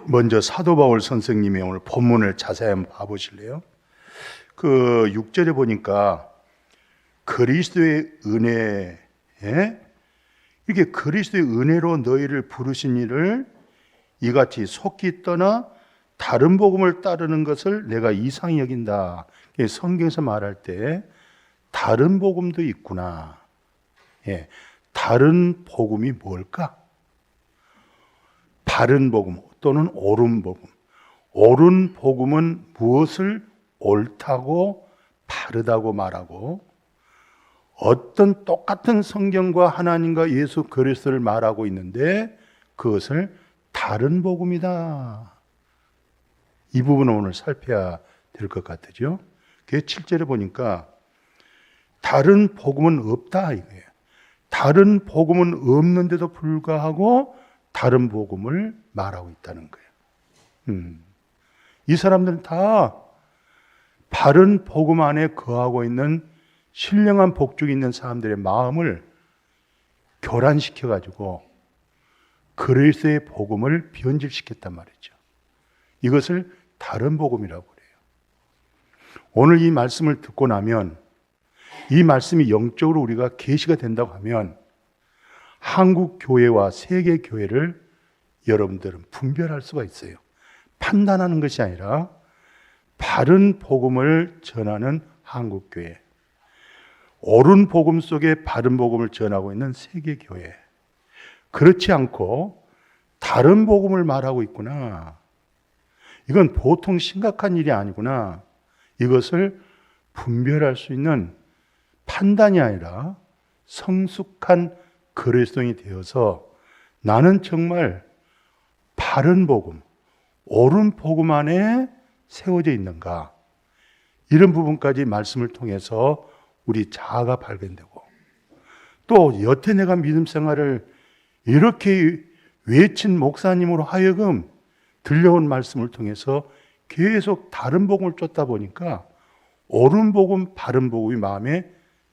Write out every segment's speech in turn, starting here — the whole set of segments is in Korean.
먼저 사도 바울 선생님의 오늘 본문을 자세히 한번 봐보실래요? 그 6절에 보니까 그리스도의 은혜에, 이게 그리스도의 은혜로 너희를 부르신 이를 이같이 속히 떠나 다른 복음을 따르는 것을 내가 이상히 여긴다. 성경에서 말할 때 다른 복음도 있구나. 다른 복음이 뭘까? 바른 복음 또는 옳은 복음. 옳은 복음은 무엇을 옳다고 바르다고 말하고, 어떤 똑같은 성경과 하나님과 예수 그리스도를 말하고 있는데 그것을 다른 복음이다. 이 부분을 오늘 살펴야 될 것 같으죠. 그게 7절에 보니까 다른 복음은 없다 이거예요. 다른 복음은 없는데도 불구하고 다른 복음을 말하고 있다는 거예요. 이 사람들은 다 바른 복음 안에 거하고 있는 신령한 복중이 있는 사람들의 마음을 교란시켜가지고 그리스도의 복음을 변질시켰단 말이죠. 이것을 다른 복음이라고 그래요. 오늘 이 말씀을 듣고 나면, 이 말씀이 영적으로 우리가 계시가 된다고 하면 한국 교회와 세계 교회를 여러분들은 분별할 수가 있어요. 판단하는 것이 아니라 바른 복음을 전하는 한국 교회, 옳은 복음 속에 바른 복음을 전하고 있는 세계 교회, 그렇지 않고 다른 복음을 말하고 있구나. 이건 보통 심각한 일이 아니구나. 이것을 분별할 수 있는 판단이 아니라 성숙한 그리스도인이 되어서 나는 정말 바른 복음, 옳은 복음 안에 세워져 있는가, 이런 부분까지 말씀을 통해서 우리 자아가 발견되고, 또 여태 내가 믿음 생활을 이렇게 외친 목사님으로 하여금 들려온 말씀을 통해서 계속 다른 복음을 쫓다 보니까 옳은 복음, 바른 복음이 마음에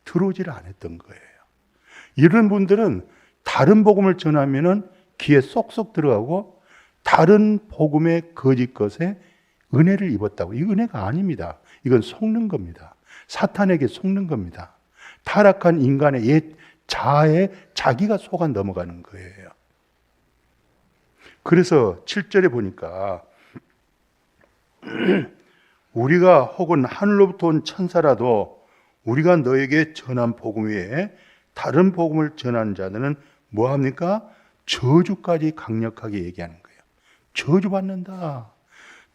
들어오질 않았던 거예요. 이런 분들은 다른 복음을 전하면은 귀에 쏙쏙 들어가고 다른 복음의 거짓 것에 은혜를 입었다고. 이 은혜가 아닙니다. 이건 속는 겁니다. 사탄에게 속는 겁니다. 타락한 인간의 옛 자아에 자기가 속아 넘어가는 거예요. 그래서 7절에 보니까 우리가 혹은 하늘로부터 온 천사라도 우리가 너에게 전한 복음 외에 다른 복음을 전하는 자들은 뭐합니까? 저주까지 강력하게 얘기하는 거예요. 저주받는다.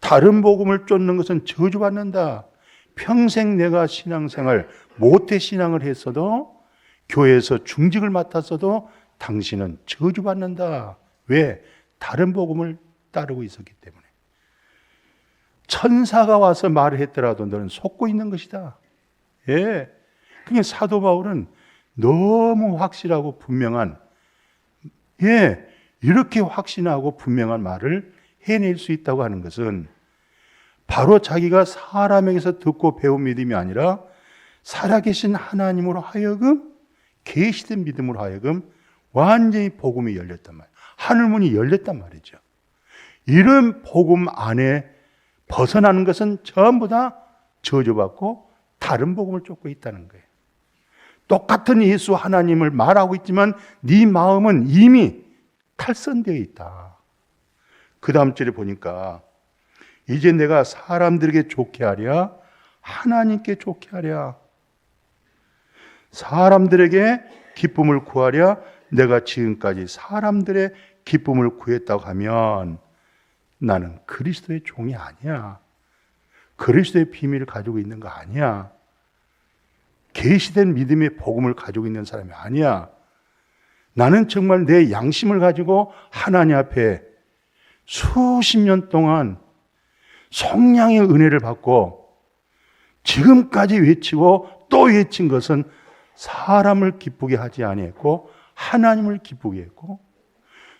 다른 복음을 쫓는 것은 저주받는다. 평생 내가 신앙생활, 모태 신앙을 했어도, 교회에서 중직을 맡았어도 당신은 저주받는다. 왜? 다른 복음을 따르고 있었기 때문에. 천사가 와서 말을 했더라도 너는 속고 있는 것이다. 그러니까 사도 바울은 너무 확실하고 분명한, 이렇게 확신하고 분명한 말을 해낼 수 있다고 하는 것은 바로 자기가 사람에게서 듣고 배운 믿음이 아니라 살아계신 하나님으로 하여금, 계시된 믿음으로 하여금 완전히 복음이 열렸단 말이에요. 하늘문이 열렸단 말이죠. 이런 복음 안에 벗어나는 것은 전부 다 저주받고 다른 복음을 쫓고 있다는 거예요. 똑같은 예수 하나님을 말하고 있지만 네 마음은 이미 탈선되어 있다. 그 다음 절에 보니까 이제 내가 사람들에게 좋게 하랴, 하나님께 좋게 하랴. 사람들에게 기쁨을 구하랴. 내가 지금까지 사람들의 기쁨을 구했다고 하면 나는 그리스도의 종이 아니야. 그리스도의 비밀을 가지고 있는 거 아니야. 계시된 믿음의 복음을 가지고 있는 사람이 아니야. 나는 정말 내 양심을 가지고 하나님 앞에 수십 년 동안 성량의 은혜를 받고 지금까지 외치고 또 외친 것은 사람을 기쁘게 하지 아니했고 하나님을 기쁘게 했고,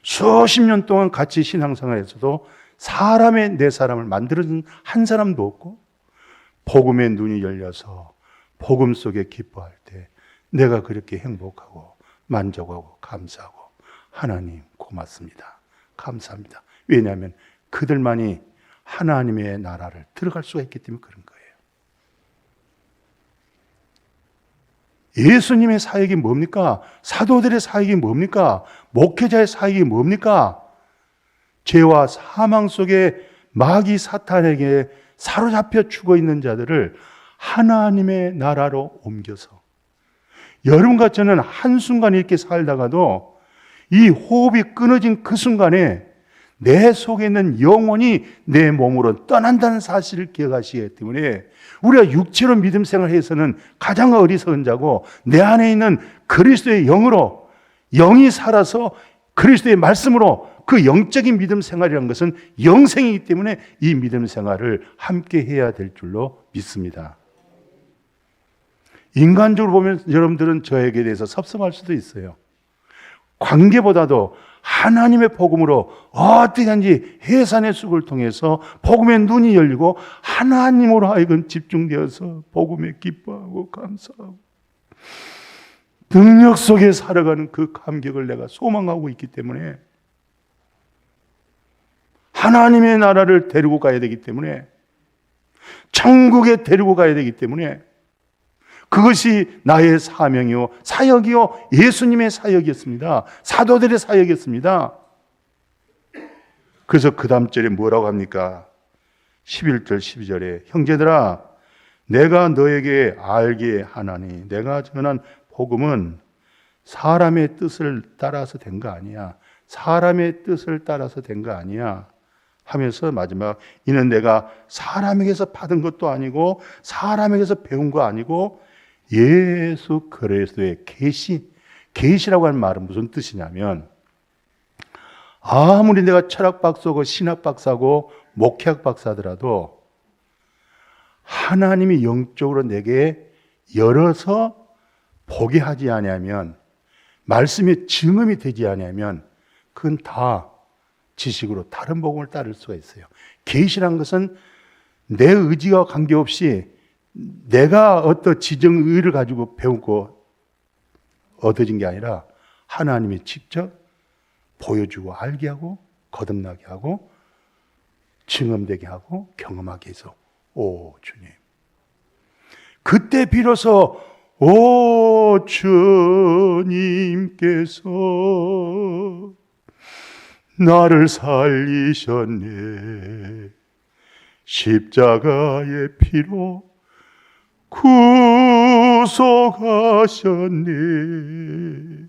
수십 년 동안 같이 신앙생활에서도 사람의 내 사람을 만들어준 한 사람도 없고, 복음의 눈이 열려서 복음 속에 기뻐할 때 내가 그렇게 행복하고 만족하고 감사하고, 하나님 고맙습니다, 감사합니다. 왜냐하면 그들만이 하나님의 나라를 들어갈 수가 있기 때문에 그런 거예요. 예수님의 사역이 뭡니까? 사도들의 사역이 뭡니까? 목회자의 사역이 뭡니까? 죄와 사망 속에 마귀 사탄에게 사로잡혀 죽어 있는 자들을 하나님의 나라로 옮겨서, 여러분과 저는 한순간 이렇게 살다가도 이 호흡이 끊어진 그 순간에 내 속에 있는 영혼이 내 몸으로 떠난다는 사실을 기억하시기 때문에 우리가 육체로 믿음 생활해서는 가장 어리석은 자고, 내 안에 있는 그리스도의 영으로, 영이 살아서 그리스도의 말씀으로 그 영적인 믿음 생활이라는 것은 영생이기 때문에 이 믿음 생활을 함께 해야 될 줄로 믿습니다. 인간적으로 보면 여러분들은 저에게 대해서 섭섭할 수도 있어요. 관계보다도 하나님의 복음으로 어떻게 하는지 해산의 숲을 통해서 복음의 눈이 열리고 하나님으로 하여금 집중되어서 복음에 기뻐하고 감사하고 능력 속에 살아가는 그 감격을 내가 소망하고 있기 때문에, 하나님의 나라를 데리고 가야 되기 때문에, 천국에 데리고 가야 되기 때문에, 그것이 나의 사명이요 사역이요 예수님의 사역이었습니다. 사도들의 사역이었습니다. 그래서 그 다음 절에 뭐라고 합니까? 11절 12절에 형제들아 내가 너에게 알게 하나니 내가 전한 복음은 사람의 뜻을 따라서 된 거 아니야. 사람의 뜻을 따라서 된 거 아니야 하면서 마지막, 이는 내가 사람에게서 받은 것도 아니고 사람에게서 배운 거 아니고 예수 그리스도의 계시라고 하는 말은 무슨 뜻이냐면, 아무리 내가 철학 박사고 신학 박사고 목회학 박사더라도 하나님이 영적으로 내게 열어서 보게 하지 아니하면, 말씀이 증언이 되지 아니하면 그건 다 지식으로 다른 복음을 따를 수가 있어요. 계시란 것은 내 의지와 관계없이 내가 어떤 지정의를 가지고 배우고 얻어진 게 아니라 하나님이 직접 보여주고 알게 하고 거듭나게 하고 증언되게 하고 경험하게 해서, 오 주님, 그때 비로소 오 주님께서 나를 살리셨네, 십자가의 피로 구속하셨네,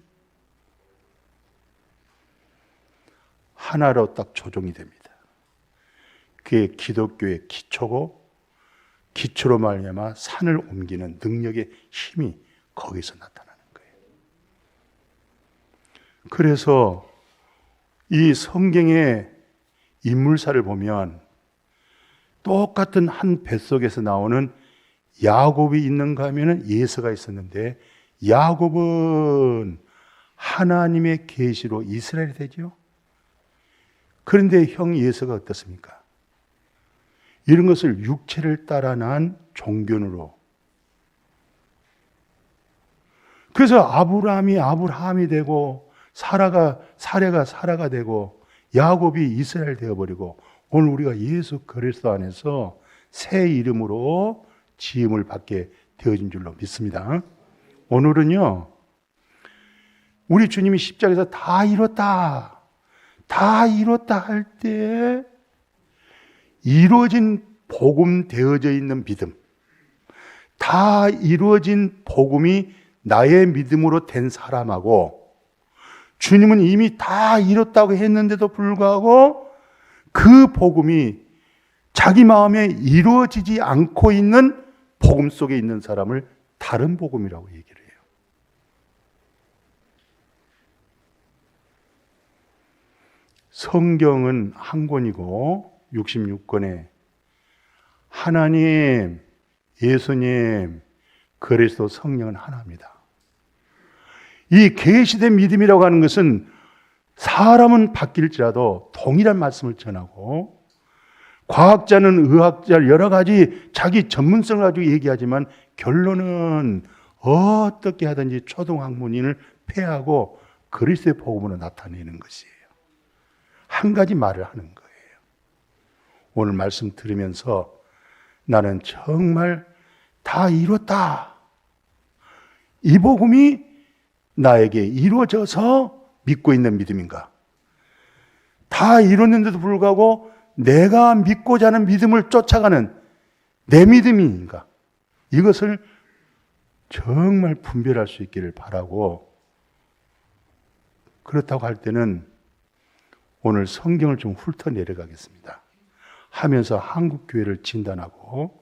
하나로 딱 조정이 됩니다. 그게 기독교의 기초고, 기초로 말미암아 산을 옮기는 능력의 힘이 거기서 나타나는 거예요. 그래서 이 성경의 인물사를 보면 똑같은 한 뱃속에서 나오는 야곱이 있는가 하면 예서가 있었는데, 야곱은 하나님의 계시로 이스라엘이 되죠. 그런데 형 예서가 어떻습니까? 이런 것을 육체를 따라 난 종견으로, 그래서 아브라함이 되고 사라가 되고 야곱이 이스라엘 되어버리고, 오늘 우리가 예수 그리스도 안에서 새 이름으로 지음을 받게 되어진 줄로 믿습니다. 오늘은요, 우리 주님이 십자가에서 다 이뤘다 할 때 이루어진 복음 되어져 있는 믿음, 다 이루어진 복음이 나의 믿음으로 된 사람하고, 주님은 이미 다 이뤘다고 했는데도 불구하고 그 복음이 자기 마음에 이루어지지 않고 있는 복음 속에 있는 사람을 다른 복음이라고 얘기를 해요. 성경은 한 권이고 66권에 하나님, 예수님, 그리스도, 성령은 하나입니다. 이 계시된 믿음이라고 하는 것은 사람은 바뀔지라도 동일한 말씀을 전하고, 과학자는 의학자 여러 가지 자기 전문성을 가지고 얘기하지만 결론은 어떻게 하든지 초등학문인을 폐하고 그리스도의 복음으로 나타내는 것이에요. 한 가지 말을 하는 거예요. 오늘 말씀 들으면서 나는 정말 다 이뤘다. 이 복음이 나에게 이루어져서 믿고 있는 믿음인가? 다 이뤘는데도 불구하고 내가 믿고자 하는 믿음을 쫓아가는 내 믿음인가? 이것을 정말 분별할 수 있기를 바라고, 그렇다고 할 때는 오늘 성경을 좀 훑어 내려가겠습니다. 하면서 한국교회를 진단하고,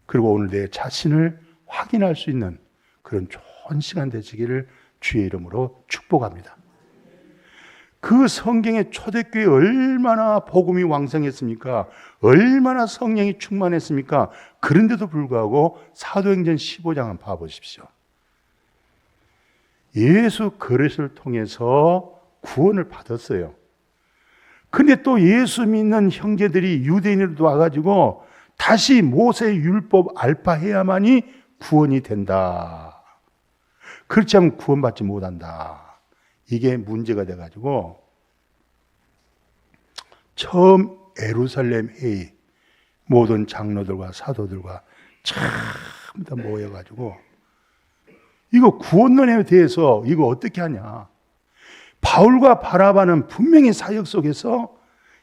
그리고 오늘 내 자신을 확인할 수 있는 그런 좋은 시간 되시기를 주의 이름으로 축복합니다. 그 성경의 초대교회 얼마나 복음이 왕성했습니까? 얼마나 성령이 충만했습니까? 그런데도 불구하고 사도행전 15장 한번 봐보십시오. 예수 그리스도를 통해서 구원을 받았어요. 근데 또 예수 믿는 형제들이 유대인으로 와가지고 다시 모세의 율법 알파해야만이 구원이 된다. 그렇지 않으면 구원받지 못한다. 이게 문제가 돼가지고 처음 예루살렘 회의 모든 장로들과 사도들과 참 다 모여가지고 이거 구원론에 대해서 이거 어떻게 하냐. 바울과 바나바는 분명히 사역 속에서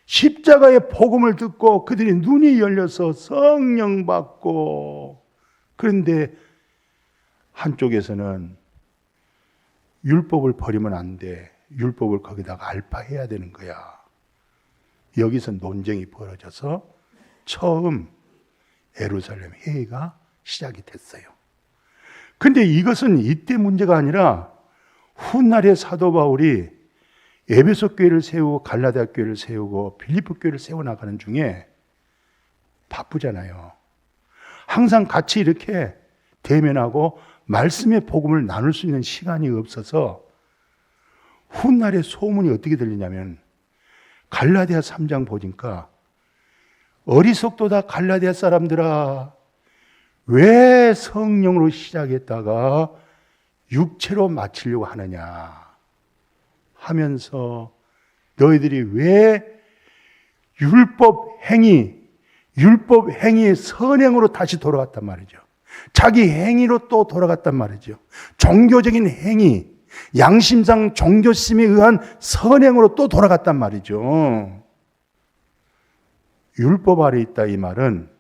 십자가의 복음을 듣고 그들이 눈이 열려서 성령 받고, 그런데 한쪽에서는 율법을 버리면 안 돼. 율법을 거기다가 알파해야 되는 거야. 여기서 논쟁이 벌어져서 처음 예루살렘 회의가 시작이 됐어요. 근데 이것은 이때 문제가 아니라 훗날에 사도 바울이 에베소 교회를 세우고 갈라디아 교회를 세우고 빌립보 교회를 세워나가는 중에 바쁘잖아요. 항상 같이 이렇게 대면하고 말씀의 복음을 나눌 수 있는 시간이 없어서 훗날에 소문이 어떻게 들리냐면 갈라디아 3장 보니까 어리석도다 갈라디아 사람들아, 왜 성령으로 시작했다가 육체로 마치려고 하느냐 하면서 너희들이 왜 율법 행위의 선행으로 다시 돌아갔단 말이죠. 자기 행위로 또 돌아갔단 말이죠. 종교적인 행위, 양심상 종교심에 의한 선행으로 또 돌아갔단 말이죠. 율법 아래 있다 이 말은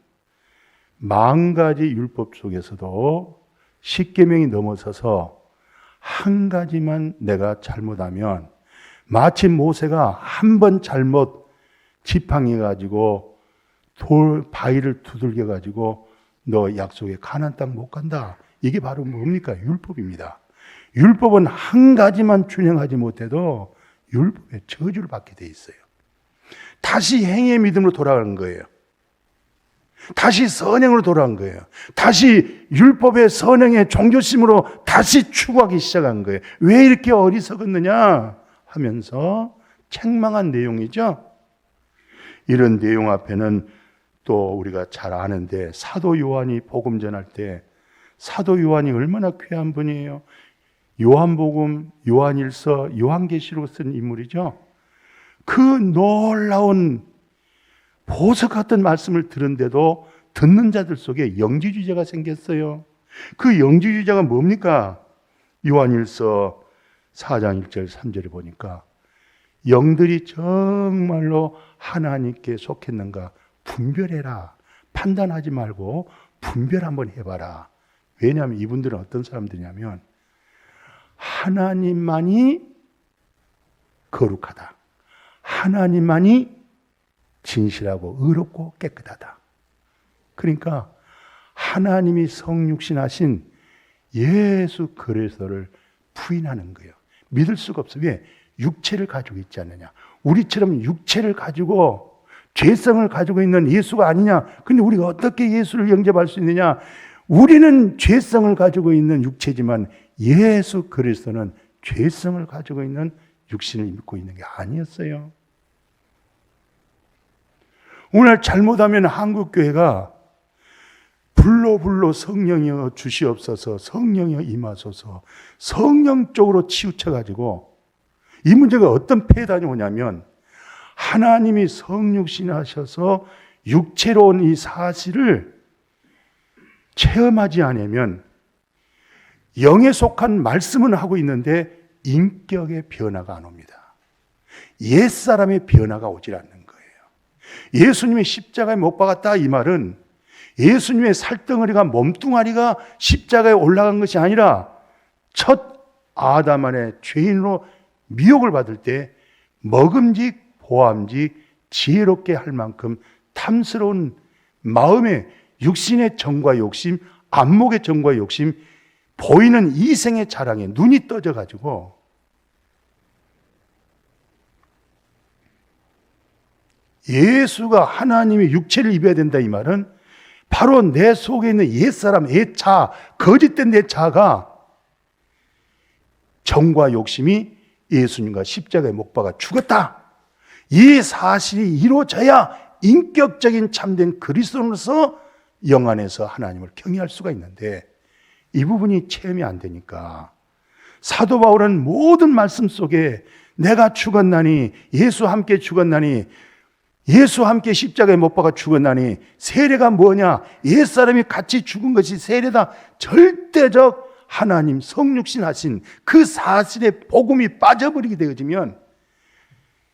만 가지 율법 속에서도 10계명이 넘어서서 한 가지만 내가 잘못하면 마치 모세가 한 번 잘못 지팡이가지고 바위를 두들겨가지고 너 약속의 가나안 땅 못 간다. 이게 바로 뭡니까? 율법입니다. 율법은 한 가지만 준행하지 못해도 율법의 저주를 받게 돼 있어요. 다시 행위의 믿음으로 돌아가는 거예요. 다시 선행으로 돌아간 거예요. 다시 율법의 선행의 종교심으로 다시 추구하기 시작한 거예요. 왜 이렇게 어리석었느냐 하면서 책망한 내용이죠. 이런 내용 앞에는 또 우리가 잘 아는데 사도 요한이 복음 전할 때 사도 요한이 얼마나 귀한 분이에요. 요한복음, 요한일서, 요한계시록 쓴 인물이죠. 그 놀라운 보석 같은 말씀을 들은데도 듣는 자들 속에 영지주의자가 생겼어요. 그 영지주의자가 뭡니까? 요한일서 4장 1절 3절에 보니까 영들이 정말로 하나님께 속했는가 분별해라. 판단하지 말고 분별 한번 해봐라. 왜냐하면 이분들은 어떤 사람들이냐면 하나님만이 거룩하다. 하나님만이 진실하고 의롭고 깨끗하다. 그러니까 하나님이 성육신하신 예수 그리스도를 부인하는 거예요. 믿을 수가 없어요. 왜? 육체를 가지고 있지 않느냐. 우리처럼 육체를 가지고 죄성을 가지고 있는 예수가 아니냐. 근데 우리가 어떻게 예수를 영접할 수 있느냐. 우리는 죄성을 가지고 있는 육체지만 예수 그리스도는 죄성을 가지고 있는 육신을 입고 있는 게 아니었어요. 오늘 잘못하면 한국교회가 불로 성령이여 주시옵소서, 성령이여 임하소서, 성령 쪽으로 치우쳐가지고 이 문제가 어떤 폐단이 오냐면 하나님이 성육신하셔서 육체로 온 이 사실을 체험하지 않으면 영에 속한 말씀은 하고 있는데 인격의 변화가 안 옵니다. 옛사람의 변화가 오질 않는 거예요. 예수님이 십자가에 못 박았다 이 말은 예수님의 살덩어리가 몸뚱아리가 십자가에 올라간 것이 아니라 첫 아담 안에 죄인으로 미혹을 받을 때 먹음직 보암직 지혜롭게 할 만큼 탐스러운 마음의 육신의 정과 욕심, 안목의 정과 욕심, 보이는 이생의 자랑에 눈이 떠져가지고 예수가 하나님의 육체를 입어야 된다 이 말은 바로 내 속에 있는 옛사람, 옛자, 거짓된 내 자가 정과 욕심이 예수님과 십자가에 못 박아 죽었다. 이 사실이 이루어져야 인격적인 참된 그리스도로서 영 안에서 하나님을 경외할 수가 있는데 이 부분이 체험이 안 되니까 사도 바울은 모든 말씀 속에 내가 죽었나니 예수 함께 죽었나니 예수 함께 십자가에 못 박아 죽었나니 세례가 뭐냐? 옛사람이 같이 죽은 것이 세례다. 절대적 하나님 성육신 하신 그 사실의 복음이 빠져버리게 되어지면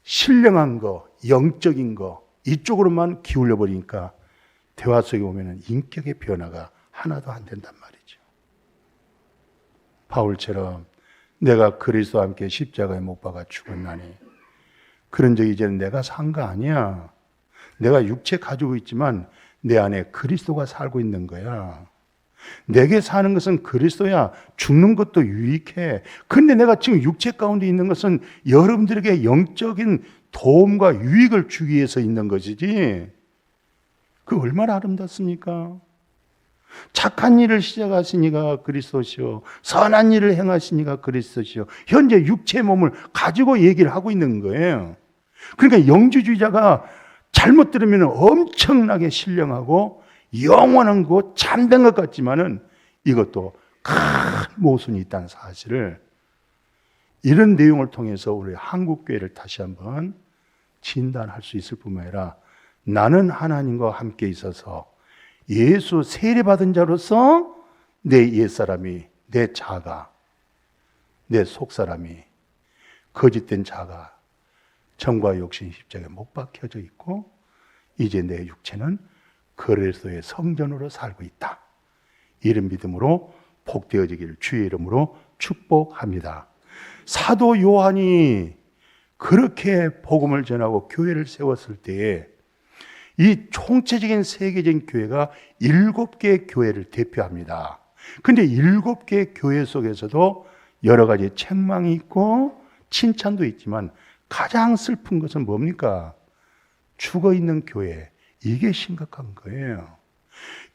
신령한 거, 영적인 거 이쪽으로만 기울여 버리니까 대화 속에 보면 인격의 변화가 하나도 안 된단 말이죠. 바울처럼 내가 그리스도와 함께 십자가에 못 박아 죽었나니 그런 적이 이제는 내가 산 거 아니야. 내가 육체 가지고 있지만 내 안에 그리스도가 살고 있는 거야. 내게 사는 것은 그리스도야. 죽는 것도 유익해. 근데 내가 지금 육체 가운데 있는 것은 여러분들에게 영적인 도움과 유익을 주기 위해서 있는 것이지. 그 얼마나 아름답습니까? 착한 일을 시작하시니가 그리스도시요 선한 일을 행하시니가 그리스도시요. 현재 육체 몸을 가지고 얘기를 하고 있는 거예요. 그러니까 영주주의자가 잘못 들으면 엄청나게 신령하고 영원한 것 참된 것 같지만은 이것도 큰 모순이 있다는 사실을 이런 내용을 통해서 우리 한국교회를 다시 한번 진단할 수 있을 뿐만 아니라 나는 하나님과 함께 있어서 예수 세례받은 자로서 내 옛사람이, 내 자가, 내 속사람이 거짓된 자가 정과 욕심 십자가에 못 박혀져 있고 이제 내 육체는 그리스도의 성전으로 살고 있다. 이런 믿음으로 복되어지기를 주의 이름으로 축복합니다. 사도 요한이 그렇게 복음을 전하고 교회를 세웠을 때에 이 총체적인 세계적인 교회가 7개의 교회를 대표합니다. 그런데 7개의 교회 속에서도 여러 가지 책망이 있고 칭찬도 있지만 가장 슬픈 것은 뭡니까? 죽어있는 교회. 이게 심각한 거예요.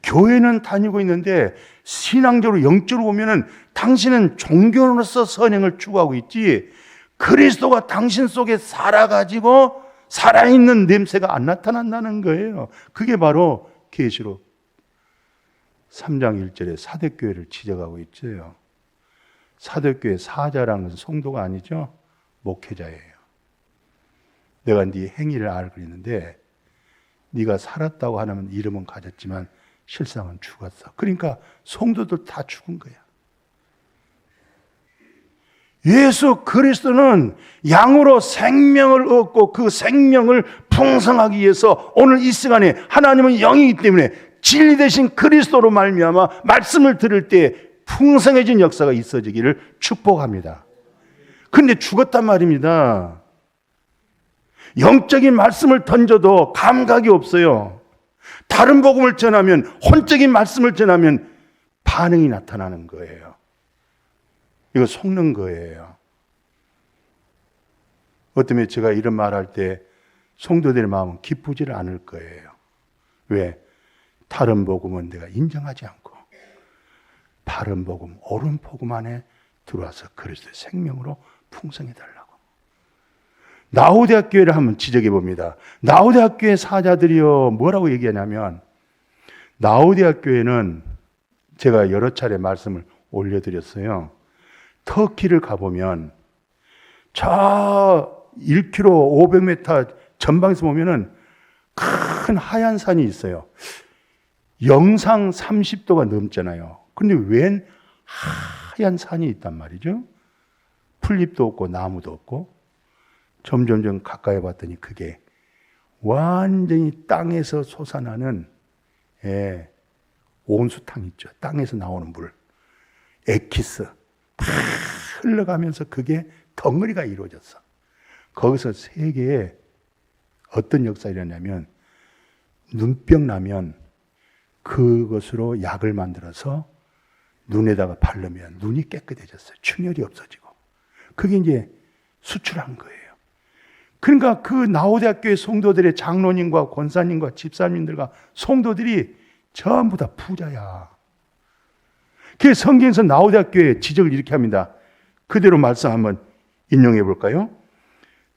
교회는 다니고 있는데 신앙적으로 영적으로 보면은 당신은 종교로서 선행을 추구하고 있지 그리스도가 당신 속에 살아가지고 살아있는 냄새가 안 나타난다는 거예요. 그게 바로 계시록 3장 1절에 사대교회를 지적하고 있죠. 사대교회 사자라는 것은 성도가 아니죠. 목회자예요. 내가 네 행위를 알고 있는데 네가 살았다고 하는 이름은 가졌지만 실상은 죽었어. 그러니까 성도들 다 죽은 거야. 예수 그리스도는 양으로 생명을 얻고 그 생명을 풍성하기 위해서 오늘 이 시간에 하나님은 영이기 때문에 진리 되신 그리스도로 말미암아 말씀을 들을 때 풍성해진 역사가 있어지기를 축복합니다. 그런데 죽었단 말입니다. 영적인 말씀을 던져도 감각이 없어요. 다른 복음을 전하면 혼적인 말씀을 전하면 반응이 나타나는 거예요. 이거 속는 거예요. 어쩌면 제가 이런 말할 때 성도들의 마음은 기쁘지를 않을 거예요. 왜? 다른 복음은 내가 인정하지 않고 바른 복음, 옳은 복음 안에 들어와서 그리스도의 생명으로 풍성해달라고. 나우대학교회를 한번 지적해 봅니다. 나우대학교회 사자들이요 뭐라고 얘기하냐면 나우대학교회는 제가 여러 차례 말씀을 올려드렸어요. 터키를 가보면 저 1km, 500m 전방에서 보면은 큰 하얀 산이 있어요. 영상 30도가 넘잖아요. 근데 웬 하얀 산이 있단 말이죠. 풀잎도 없고 나무도 없고. 점점점 가까이 봤더니 그게 완전히 땅에서 솟아나는 온수탕 있죠. 땅에서 나오는 물. 엑기스 막 흘러가면서 그게 덩어리가 이루어졌어. 거기서 세계에 어떤 역사가 일어나냐면 눈병 나면 그것으로 약을 만들어서 눈에다가 바르면 눈이 깨끗해졌어요. 충혈이 없어지고. 그게 이제 수출한 거예요. 그러니까 그 나우대학교의 성도들의 장로님과 권사님과 집사님들과 성도들이 전부 다 부자야. 그 성경에서 나우대학교의 지적을 이렇게 합니다. 그대로 말씀 한번 인용해 볼까요?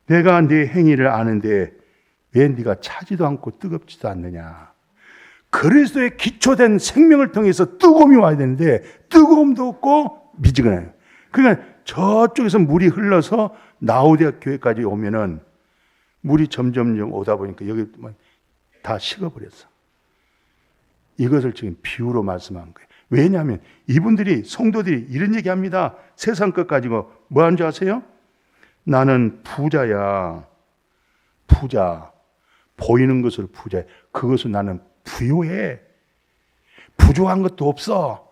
내가 네 행위를 아는데 왜 네가 차지도 않고 뜨겁지도 않느냐. 그리스도의 기초된 생명을 통해서 뜨거움이 와야 되는데 뜨거움도 없고 미지근해요. 그러니까 저쪽에서 물이 흘러서 나우대학 교회까지 오면은 물이 점점 오다 보니까 여기 다 식어버렸어. 이것을 지금 비유로 말씀한 거예요. 왜냐하면 이분들이 성도들이 이런 얘기합니다. 세상 것 가지고 뭐 하는 줄 아세요? 나는 부자야. 부자. 보이는 것으로 부자야. 그것을 나는 부요해. 부족한 것도 없어.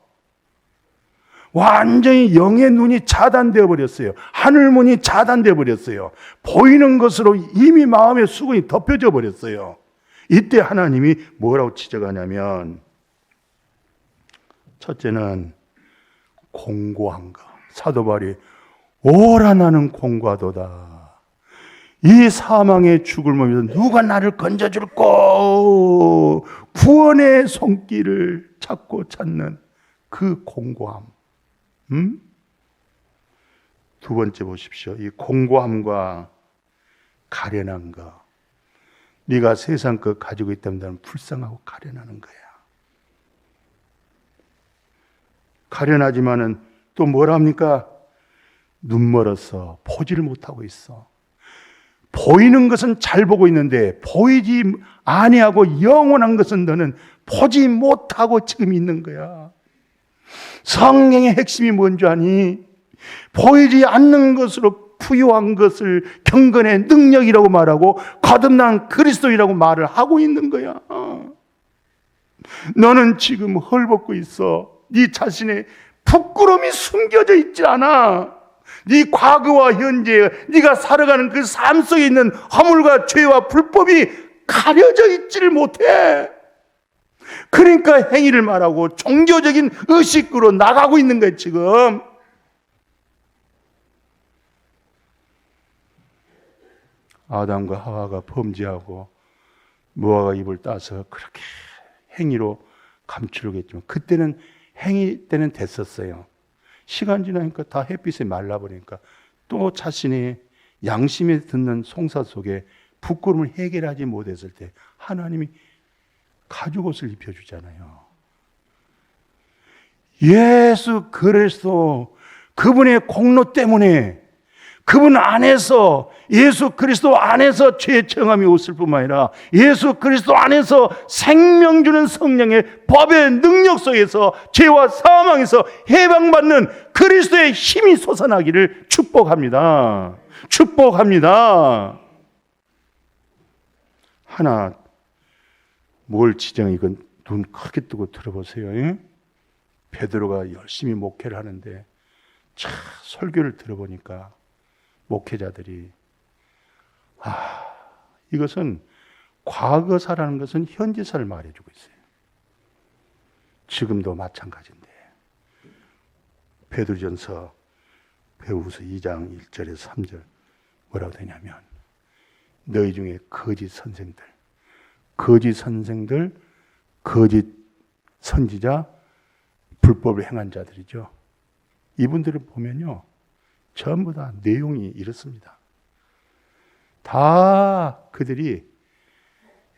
완전히 영의 눈이 차단되어 버렸어요. 하늘 문이 차단되어 버렸어요. 보이는 것으로 이미 마음의 수건이 덮여져 버렸어요. 이때 하나님이 뭐라고 지적하냐면 첫째는 공고한 것. 사도 바울이 오라 나는 공고하도다. 이 사망의 죽을 몸에서 누가 나를 건져줄꼬. 구원의 손길을 찾고 찾는 그 공고함. 두 번째 보십시오. 이 공고함과 가련한 것. 네가 세상 것 가지고 있다면 나는 불쌍하고 가련하는 거야. 가련하지만은 또 뭘 합니까? 눈 멀어서 보지를 못하고 있어. 보이는 것은 잘 보고 있는데 보이지 아니하고 영원한 것은 너는 보지 못하고 지금 있는 거야. 성령의 핵심이 뭔지 아니? 보이지 않는 것으로 부유한 것을 경건의 능력이라고 말하고 거듭난 그리스도이라고 말을 하고 있는 거야. 너는 지금 헐벗고 있어. 네 자신의 부끄러움이 숨겨져 있지 않아. 네 과거와 현재, 네가 살아가는 그 삶 속에 있는 허물과 죄와 불법이 가려져 있지를 못해. 그러니까 행위를 말하고 종교적인 의식으로 나가고 있는 거예요, 지금. 아담과 하와가 범죄하고 무화과 잎을 따서 그렇게 행위로 감추려고 했지만 그때는 행위 때는 됐었어요. 시간 지나니까 다 햇빛에 말라버리니까 또 자신이 양심에 듣는 송사 속에 부끄러움을 해결하지 못했을 때 하나님이 가죽옷을 입혀주잖아요. 예수 그리스도 그분의 공로 때문에 그분 안에서 예수 그리스도 안에서 죄의 정함이 없을 뿐만 아니라 예수 그리스도 안에서 생명 주는 성령의 법의 능력 속에서 죄와 사망에서 해방받는 그리스도의 힘이 솟아나기를 축복합니다. 축복합니다. 하나 뭘 지정해. 이건 눈 크게 뜨고 들어보세요. 베드로가 열심히 목회를 하는데 참 설교를 들어보니까 목회자들이 이것은 과거사라는 것은 현재사를 말해주고 있어요. 지금도 마찬가지인데 베드로전서 베드로후서 2장 1절에서 3절 뭐라고 되냐면 너희 중에 거짓 선생들, 거짓 선지자, 불법을 행한 자들이죠. 이분들을 보면요 전부 다 내용이 이렇습니다. 다 그들이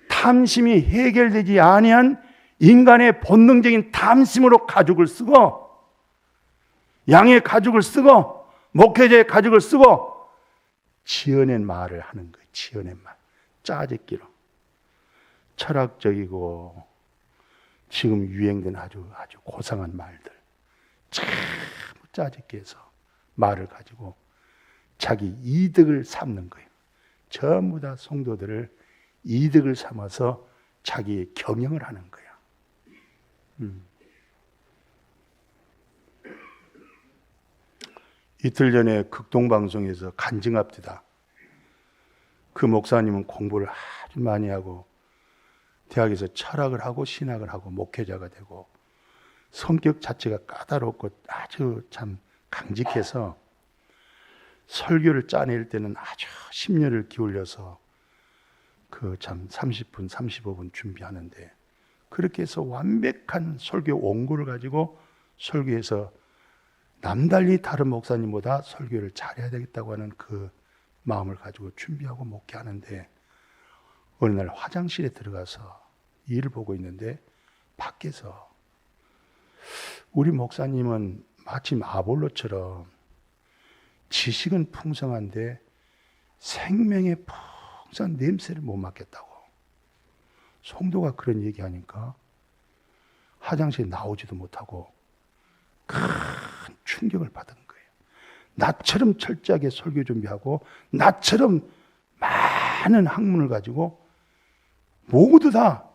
탐심이 해결되지 아니한 인간의 본능적인 탐심으로 가죽을 쓰고 양의 가죽을 쓰고 목회자의 가죽을 쓰고 지어낸 말을 하는 거예요. 지어낸 말. 짜집기로 철학적이고 지금 유행된 아주 고상한 말들 참 짜집기 해서 말을 가지고 자기 이득을 삼는 거예요. 전부 다 성도들을 이득을 삼아서 자기의 경영을 하는 거야. 이틀 전에 극동방송에서 간증합디다. 그 목사님은 공부를 아주 많이 하고 대학에서 철학을 하고 신학을 하고 목회자가 되고 성격 자체가 까다롭고 아주 참 강직해서 설교를 짜낼 때는 아주 심려를 기울여서 그 참 30분, 35분 준비하는데 그렇게 해서 완벽한 설교 원고를 가지고 설교해서 남달리 다른 목사님보다 설교를 잘해야 되겠다고 하는 그 마음을 가지고 준비하고 목회하는데 어느 날 화장실에 들어가서 일을 보고 있는데 밖에서 우리 목사님은 마침 아볼로처럼 지식은 풍성한데 생명의 풍성한 냄새를 못 맡겠다고 성도가 그런 얘기하니까 화장실에 나오지도 못하고 큰 충격을 받은 거예요. 나처럼 철저하게 설교 준비하고 나처럼 많은 학문을 가지고 모두 다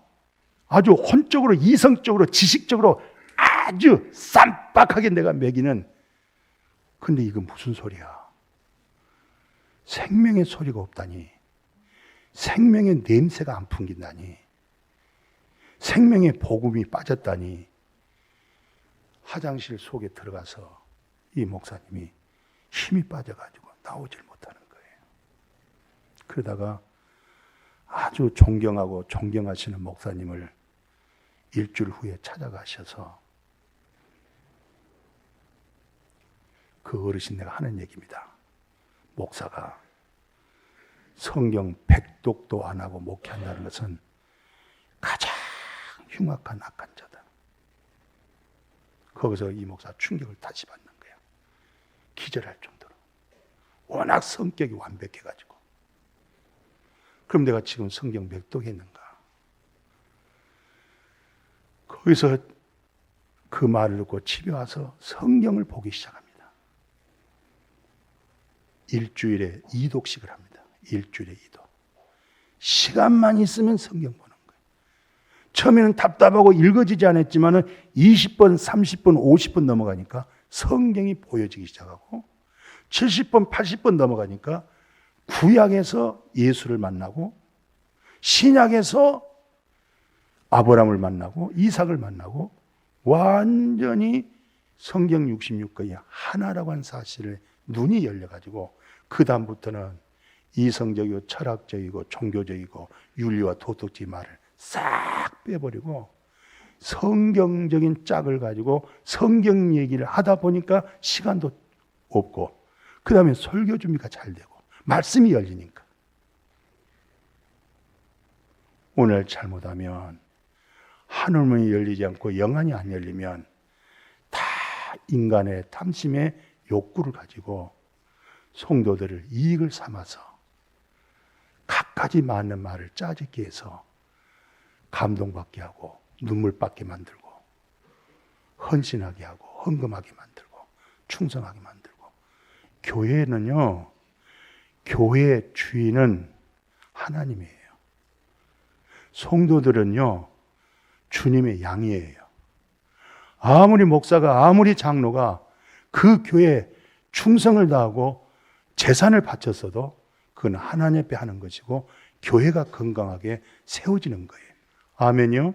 아주 혼적으로 이성적으로 지식적으로 아주 쌈박하게 내가 먹이는 근데 이거 무슨 소리야? 생명의 소리가 없다니 생명의 냄새가 안 풍긴다니 생명의 복음이 빠졌다니 화장실 속에 들어가서 이 목사님이 힘이 빠져가지고 나오질 못하는 거예요. 그러다가 아주 존경하고 존경하시는 목사님을 일주일 후에 찾아가셔서 그 어르신네가 하는 얘기입니다. 목사가 성경 백독도 안 하고 목회한다는 것은 가장 흉악한 악한 자다. 거기서 이 목사 충격을 다시 받는 거예요. 기절할 정도로. 워낙 성격이 완벽해가지고. 그럼 내가 지금 성경 백독했는가? 거기서 그 말을 듣고 집에 와서 성경을 보기 시작합니다. 일주일에 2독씩을 합니다. 일주일에 2독. 시간만 있으면 성경 보는 거예요. 처음에는 답답하고 읽어지지 않았지만 20번, 30번, 50번 넘어가니까 성경이 보여지기 시작하고 70번, 80번 넘어가니까 구약에서 예수를 만나고 신약에서 아브라함을 만나고 이삭을 만나고 완전히 성경 66권이 하나라고 하는 사실에 눈이 열려가지고 그 다음부터는 이성적이고 철학적이고 종교적이고 윤리와 도덕적인 말을 싹 빼버리고 성경적인 짝을 가지고 성경 얘기를 하다 보니까 시간도 없고 그 다음에 설교 준비가 잘 되고 말씀이 열리니까 오늘 잘못하면 하늘문이 열리지 않고 영안이 안 열리면 다 인간의 탐심의 욕구를 가지고 성도들을 이익을 삼아서 갖가지 많은 말을 짜집기 해서 감동받게 하고 눈물받게 만들고 헌신하게 하고 헌금하게 만들고 충성하게 만들고 교회는요 교회의 주인은 하나님이에요. 성도들은요 주님의 양이에요. 아무리 목사가 아무리 장로가 그 교회에 충성을 다하고 재산을 바쳤어도 그건 하나님 앞에 하는 것이고 교회가 건강하게 세워지는 거예요. 아멘요?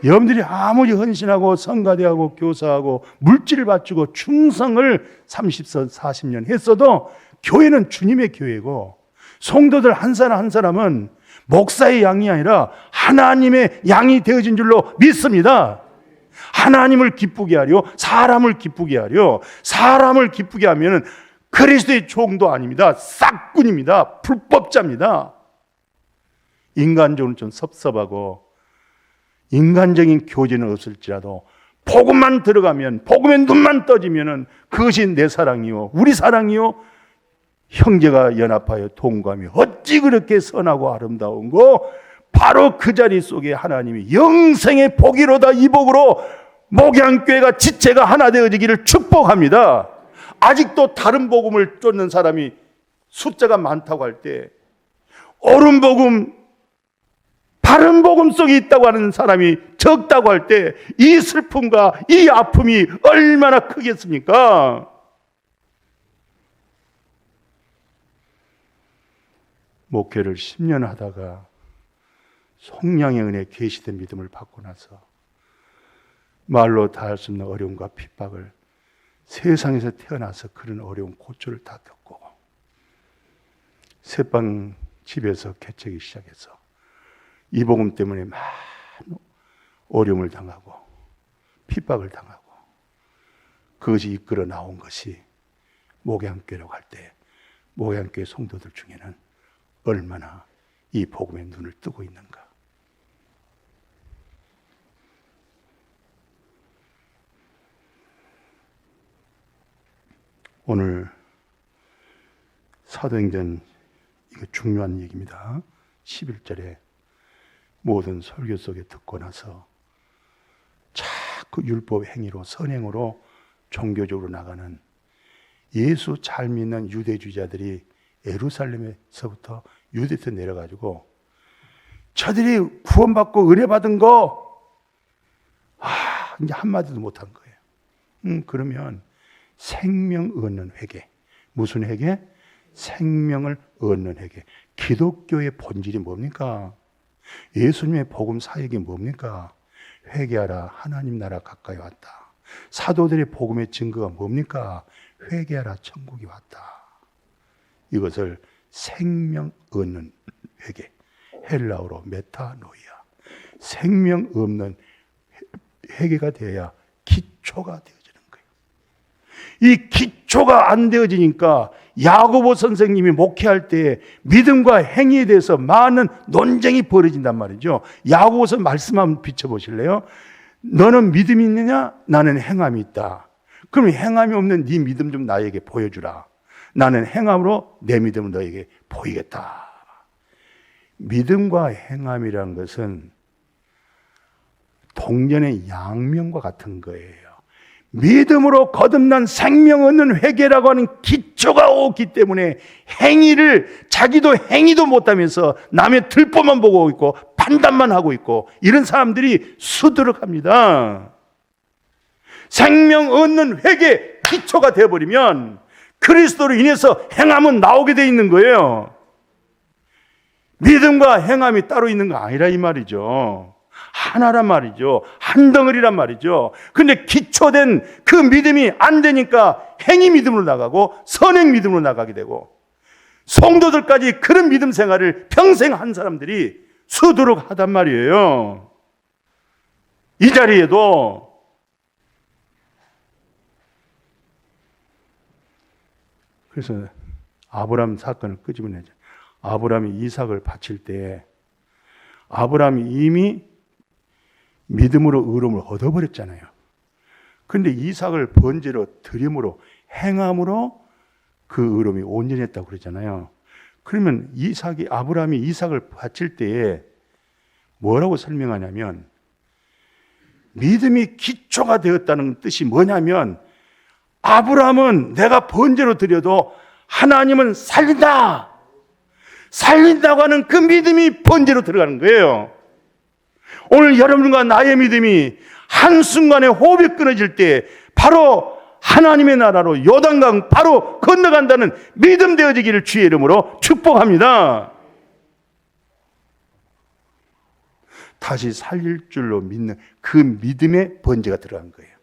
여러분들이 아무리 헌신하고 성가대하고 교사하고 물질을 바치고 충성을 30년, 40년 했어도 교회는 주님의 교회고 성도들 한 사람 한 사람은 목사의 양이 아니라 하나님의 양이 되어진 줄로 믿습니다. 하나님을 기쁘게 하려 사람을 기쁘게 하려 사람을 기쁘게 하면 그리스도의 종도 아닙니다. 싹군입니다. 불법자입니다. 인간적으로 좀 섭섭하고 인간적인 교제는 없을지라도 복음만 들어가면 복음에 눈만 떠지면 그것이 내 사랑이요 우리 사랑이요 형제가 연합하여 동감이 어찌 그렇게 선하고 아름다운고, 바로 그 자리 속에 하나님이 영생의 복이로다, 이 복으로 목양교회가 지체가 하나 되어지기를 축복합니다. 아직도 다른 복음을 쫓는 사람이 숫자가 많다고 할 때, 옳은 복음, 바른 복음 속에 있다고 하는 사람이 적다고 할 때, 이 슬픔과 이 아픔이 얼마나 크겠습니까? 목회를 10년 하다가 성령의 은혜 계시된 믿음을 받고 나서 말로 다 할 수 없는 어려움과 핍박을, 세상에서 태어나서 그런 어려운 고초를 다 겪고 새빵 집에서 개척이 시작해서 이 복음 때문에 많은 어려움을 당하고 핍박을 당하고, 그것이 이끌어 나온 것이 목양교회라고 할 때, 목양교회 성도들 중에는 얼마나 이 복음의 눈을 뜨고 있는가. 오늘 사도행전, 이거 중요한 얘기입니다. 11절에 모든 설교 속에 듣고 나서 자꾸 율법 행위로, 선행으로 종교적으로 나가는 예수 잘 믿는 유대주의자들이 예루살렘에서부터 유대에서 내려가지고, 저들이 구원받고 은혜 받은 거 이제 한마디도 못한 거예요. 그러면 생명 얻는 회개. 무슨 회개? 생명을 얻는 회개. 기독교의 본질이 뭡니까? 예수님의 복음 사역이 뭡니까? 회개하라, 하나님 나라 가까이 왔다. 사도들의 복음의 증거가 뭡니까? 회개하라, 천국이 왔다. 이것을 생명 얻는 회개, 헬라어로 메타노이아, 생명 없는 회개가 되어야 기초가 되어지는 거예요. 이 기초가 안 되어지니까 야고보 선생님이 목회할 때 믿음과 행위에 대해서 많은 논쟁이 벌어진단 말이죠. 야고보서 말씀 한번 비춰보실래요? 너는 믿음이 있느냐? 나는 행함이 있다. 그럼 행함이 없는 네 믿음 좀 나에게 보여주라. 나는 행함으로 내 믿음을 너에게 보이겠다. 믿음과 행함이라는 것은 동전의 양면과 같은 거예요. 믿음으로 거듭난 생명 얻는 회개라고 하는 기초가 없기 때문에 자기도 행위도 못하면서 남의 들보만 보고 있고 판단만 하고 있고, 이런 사람들이 수두룩합니다. 생명 얻는 회개 기초가 되어버리면 그리스도로 인해서 행함은 나오게 돼 있는 거예요. 믿음과 행함이 따로 있는 거 아니라 이 말이죠. 하나란 말이죠. 한 덩어리란 말이죠. 근데 기초된 그 믿음이 안 되니까 행위 믿음으로 나가고 선행 믿음으로 나가게 되고, 성도들까지 그런 믿음 생활을 평생 한 사람들이 수두룩 하단 말이에요. 이 자리에도 그래서 아브라함 사건을 끄집어내죠. 아브라함이 이삭을 바칠 때 아브라함이 이미 믿음으로 의로움을 얻어버렸잖아요. 그런데 이삭을 번제로 드림으로, 행함으로 그 의로움이 온전했다고 그러잖아요. 그러면 아브라함이 이삭을 바칠 때에 뭐라고 설명하냐면, 믿음이 기초가 되었다는 뜻이 뭐냐면, 아브라함은 내가 번제로 드려도 하나님은 살린다고 하는 그 믿음이 번제로 들어가는 거예요. 오늘 여러분과 나의 믿음이 한순간에 호흡이 끊어질 때 바로 하나님의 나라로 요단강 바로 건너간다는 믿음 되어지기를 주의 이름으로 축복합니다. 다시 살릴 줄로 믿는 그 믿음의 번제가 들어간 거예요.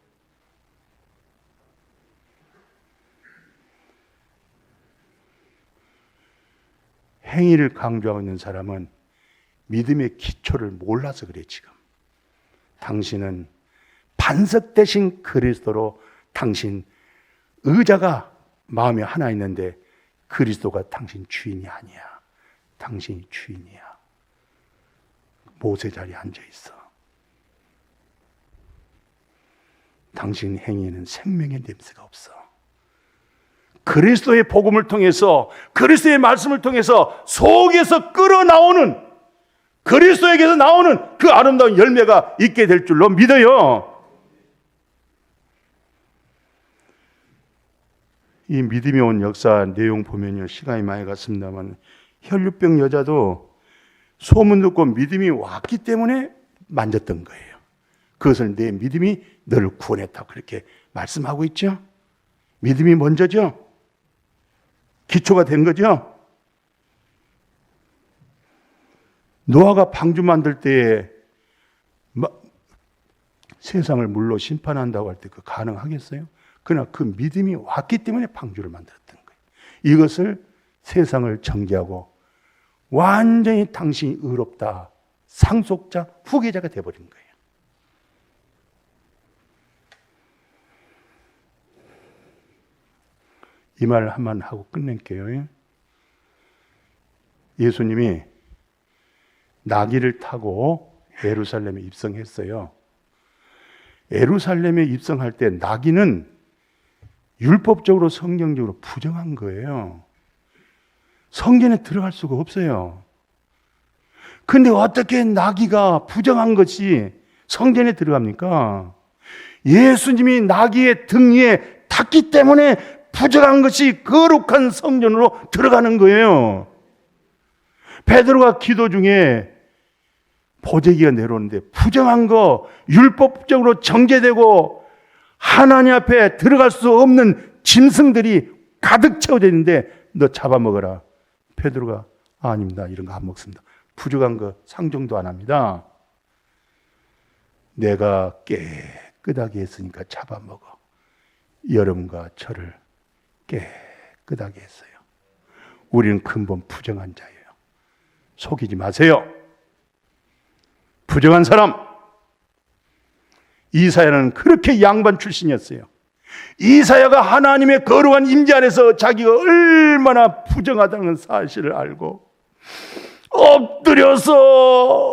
행위를 강조하고 있는 사람은 믿음의 기초를 몰라서 그래. 지금 당신은 반석 대신 그리스도로, 당신 의자가 마음에 하나 있는데 그리스도가 당신 주인이 아니야. 당신이 주인이야. 모세 자리에 앉아 있어. 당신 행위에는 생명의 냄새가 없어. 그리스도의 복음을 통해서, 그리스도의 말씀을 통해서 속에서 끌어나오는, 그리스도에게서 나오는 그 아름다운 열매가 있게 될 줄로 믿어요. 이 믿음이 온 역사 내용 보면요, 시간이 많이 갔습니다만, 혈류병 여자도 소문 듣고 믿음이 왔기 때문에 만졌던 거예요. 그것을 내 믿음이 너를 구원했다, 그렇게 말씀하고 있죠. 믿음이 먼저죠. 기초가 된 거죠. 노아가 방주 만들 때에 세상을 물로 심판한다고 할 때 그 가능하겠어요? 그러나 그 믿음이 왔기 때문에 방주를 만들었던 거예요. 이것을 세상을 정죄하고 완전히 당신이 의롭다, 상속자, 후계자가 되어버린 거예요. 이 말 한번 하고 끝낼게요. 예수님이 나귀를 타고 예루살렘에 입성했어요. 예루살렘에 입성할 때 나귀는 율법적으로, 성경적으로 부정한 거예요. 성전에 들어갈 수가 없어요. 근데 어떻게 나귀가 부정한 것이 성전에 들어갑니까? 예수님이 나귀의 등 위에 탔기 때문에 부정한 것이 거룩한 성전으로 들어가는 거예요. 베드로가 기도 중에 보재기가 내려오는데 부정한 거, 율법적으로 정죄되고 하나님 앞에 들어갈 수 없는 짐승들이 가득 채워져 있는데 너 잡아먹어라. 베드로가 아닙니다, 이런 거 안 먹습니다. 부정한 거 상종도 안 합니다. 내가 깨끗하게 했으니까 잡아먹어. 여러분과 저를 깨끗하게 했어요. 우리는 근본 부정한 자예요. 속이지 마세요. 부정한 사람, 이사야는 그렇게 양반 출신이었어요. 이사야가 하나님의 거룩한 임재 안에서 자기가 얼마나 부정하다는 사실을 알고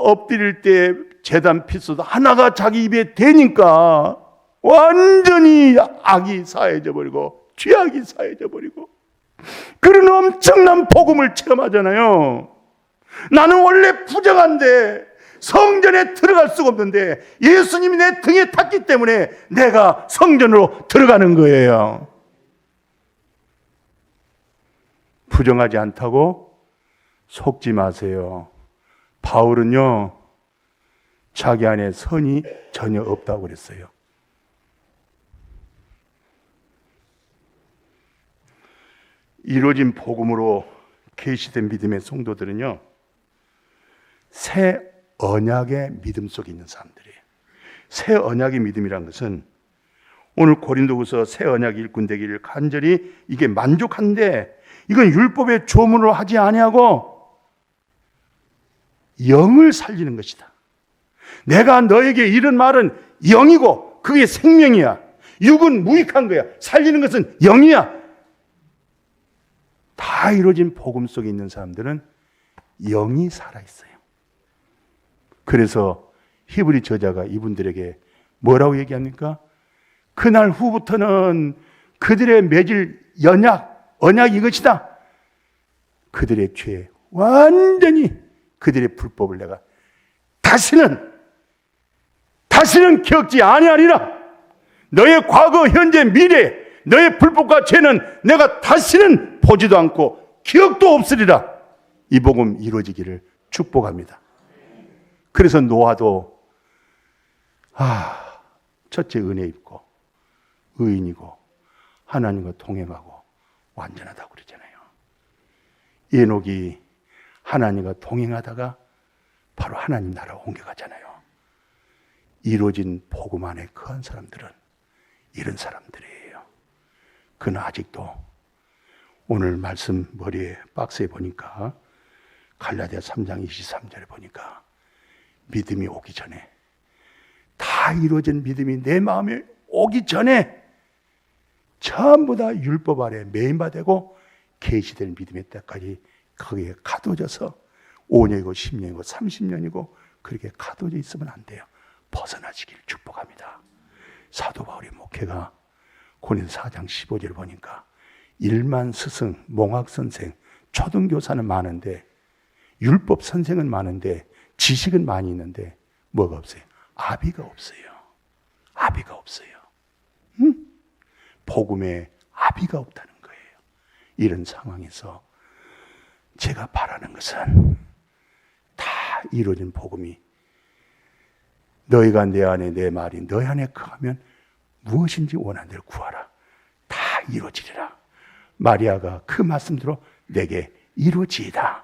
엎드릴 때 제단 피소도 하나가 자기 입에 대니까 완전히 악이 사해져 버리고 죄악이 사해져 버리고 그런 엄청난 복음을 체험하잖아요. 나는 원래 부정한데 성전에 들어갈 수가 없는데 예수님이 내 등에 탔기 때문에 내가 성전으로 들어가는 거예요. 부정하지 않다고 속지 마세요. 바울은요, 자기 안에 선이 전혀 없다고 그랬어요. 이루어진 복음으로 계시된 믿음의 성도들은요, 새 언약의 믿음 속에 있는 사람들이에요. 새 언약의 믿음이란 것은 오늘 고린도후서 새 언약 일꾼 되기를 간절히 이게 만족한데 이건 율법의 조문으로 하지 아니하고 영을 살리는 것이다. 내가 너에게 이런 말은 영이고 그게 생명이야. 육은 무익한 거야. 살리는 것은 영이야. 다 이루어진 복음 속에 있는 사람들은 영이 살아있어요. 그래서 히브리 저자가 이분들에게 뭐라고 얘기합니까? 그날 후부터는 그들의 맺을 언약 이것이다. 그들의 죄, 완전히 그들의 불법을 내가 다시는 기억지 아니하리라. 너의 과거, 현재, 미래, 너의 불법과 죄는 내가 다시는 보지도 않고 기억도 없으리라. 이 복음 이루어지기를 축복합니다. 그래서 노아도 첫째 은혜 입고 의인이고 하나님과 동행하고 완전하다고 그러잖아요. 에녹이 하나님과 동행하다가 바로 하나님 나라 옮겨가잖아요. 이루어진 복음 안에 거한 사람들은 이런 사람들이에요. 그러나 아직도 오늘 말씀 머리에 박스에 보니까 갈라디아 3장 23절에 보니까 믿음이 오기 전에, 다 이루어진 믿음이 내 마음에 오기 전에 전부 다 율법 아래 매인바되고 계시될 믿음의 때까지 거기에 가둬져서 5년이고 10년이고 30년이고 그렇게 가둬져 있으면 안 돼요. 벗어나시길 축복합니다. 사도 바울의 목회가 고린도 4장 15절을 보니까 일만 스승, 몽학 선생, 초등교사는 많은데 율법 선생은 많은데 지식은 많이 있는데 뭐가 없어요? 아비가 없어요. 아비가 없어요. 복음에 아비가 없다는 거예요. 이런 상황에서 제가 바라는 것은 다 이루어진 복음이 너희가 내 안에 내 말이 너희 안에 거하면 무엇인지 원하는 대로 구하라. 다 이루어지리라. 마리아가 그 말씀대로 내게 이루어지이다.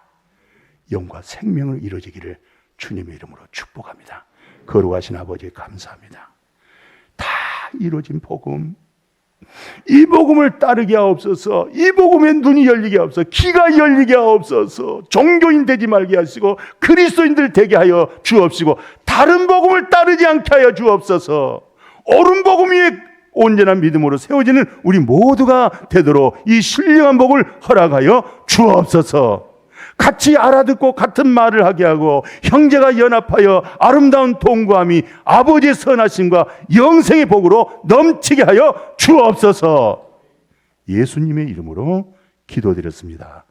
영과 생명을 이루어지기를 주님의 이름으로 축복합니다. 거룩하신 아버지 감사합니다. 다 이루어진 복음, 이 복음을 따르게 하옵소서. 이 복음에 눈이 열리게 하옵소서. 귀가 열리게 하옵소서. 종교인 되지 말게 하시고 그리스도인들 되게 하여 주옵시고 다른 복음을 따르지 않게 하여 주옵소서. 옳은 복음 위에 온전한 믿음으로 세워지는 우리 모두가 되도록 이 신령한 복을 허락하여 주옵소서. 같이 알아듣고 같은 말을 하게 하고 형제가 연합하여 아름다운 동거함이 아버지의 선하심과 영생의 복으로 넘치게 하여 주옵소서. 예수님의 이름으로 기도드렸습니다.